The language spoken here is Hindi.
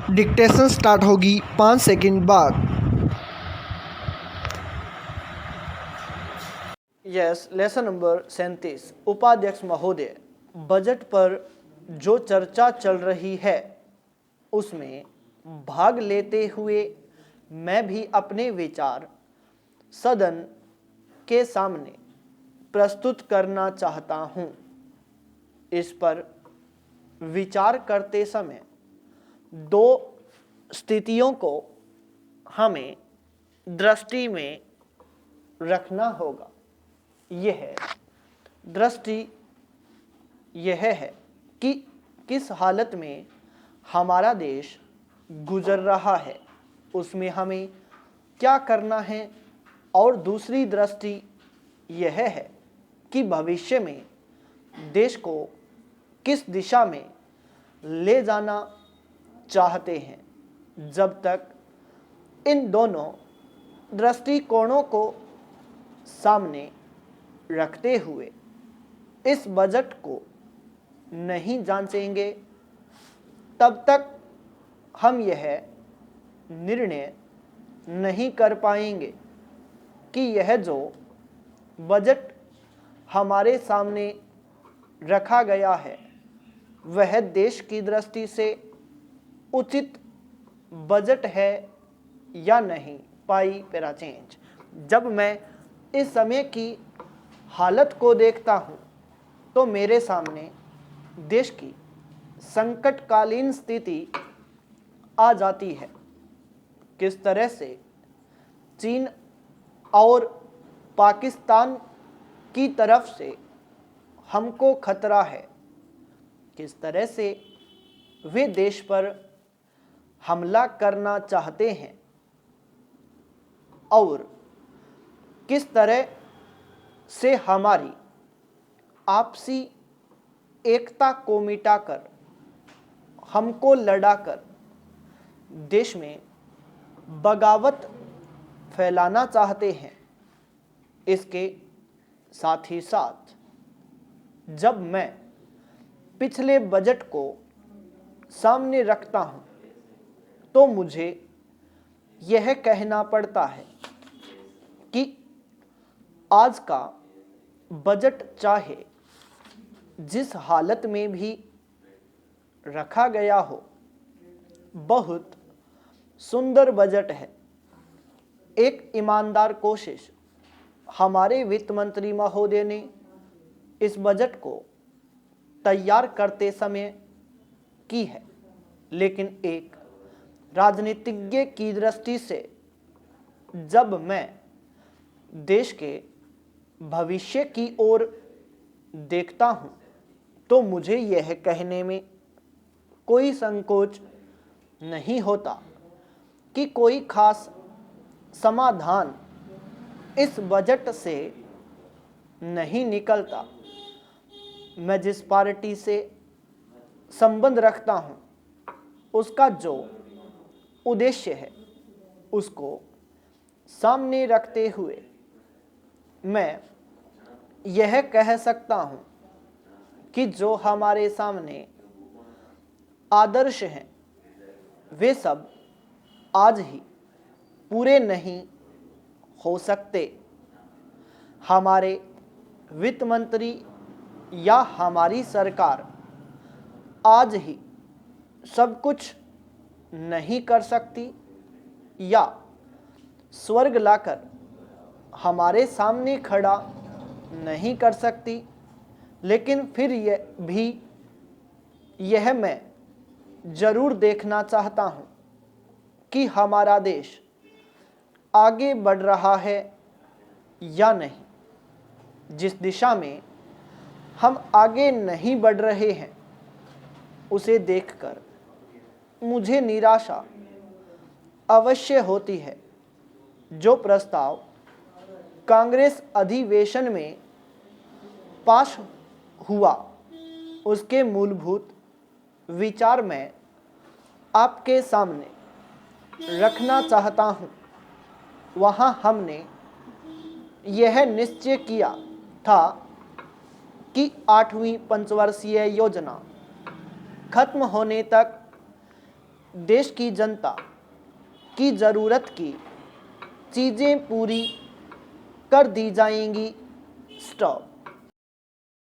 डिक्टेशन स्टार्ट होगी 5 सेकंड बाद। Yes, lesson number 37। उपाध्यक्ष महोदय, बजट पर जो चर्चा चल रही है उसमें भाग लेते हुए मैं भी अपने विचार सदन के सामने प्रस्तुत करना चाहता हूं। इस पर विचार करते समय दो स्थितियों को हमें दृष्टि में रखना होगा। यह दृष्टि यह है कि किस हालत में हमारा देश गुजर रहा है, उसमें हमें क्या करना है, और दूसरी दृष्टि यह है कि भविष्य में देश को किस दिशा में ले जाना चाहते हैं। जब तक इन दोनों दृष्टिकोणों को सामने रखते हुए इस बजट को नहीं जांचेंगे, तब तक हम यह निर्णय नहीं कर पाएंगे कि यह जो बजट हमारे सामने रखा गया है वह देश की दृष्टि से उचित बजट है या नहीं। पाई पैरा चेंज। जब मैं इस समय की हालत को देखता हूँ तो मेरे सामने देश की संकटकालीन स्थिति आ जाती है। किस तरह से चीन और पाकिस्तान की तरफ से हमको खतरा है, किस तरह से वे देश पर हमला करना चाहते हैं और किस तरह से हमारी आपसी एकता को मिटाकर हमको लड़ाकर देश में बगावत फैलाना चाहते हैं। इसके साथ ही साथ जब मैं पिछले बजट को सामने रखता हूं तो मुझे यह कहना पड़ता है कि आज का बजट चाहे जिस हालत में भी रखा गया हो, बहुत सुंदर बजट है। एक ईमानदार कोशिश हमारे वित्त मंत्री महोदय ने इस बजट को तैयार करते समय की है, लेकिन एक राजनीतिज्ञ की दृष्टि से जब मैं देश के भविष्य की ओर देखता हूं तो मुझे यह कहने में कोई संकोच नहीं होता कि कोई खास समाधान इस बजट से नहीं निकलता। मैं जिस पार्टी से संबंध रखता हूं उसका जो उद्देश्य है उसको सामने रखते हुए मैं यह कह सकता हूं कि जो हमारे सामने आदर्श हैं वे सब आज ही पूरे नहीं हो सकते। हमारे वित्त मंत्री या हमारी सरकार आज ही सब कुछ नहीं कर सकती या स्वर्ग लाकर हमारे सामने खड़ा नहीं कर सकती, लेकिन फिर यह मैं जरूर देखना चाहता हूं कि हमारा देश आगे बढ़ रहा है या नहीं। जिस दिशा में हम आगे नहीं बढ़ रहे हैं उसे देखकर मुझे निराशा अवश्य होती है। जो प्रस्ताव कांग्रेस अधिवेशन में पास हुआ उसके मूलभूत विचार मैं आपके सामने रखना चाहता हूं। वहां हमने यह निश्चय किया था कि 8वीं पंचवर्षीय योजना खत्म होने तक देश की जनता की ज़रूरत की चीज़ें पूरी कर दी जाएंगी। स्टॉप।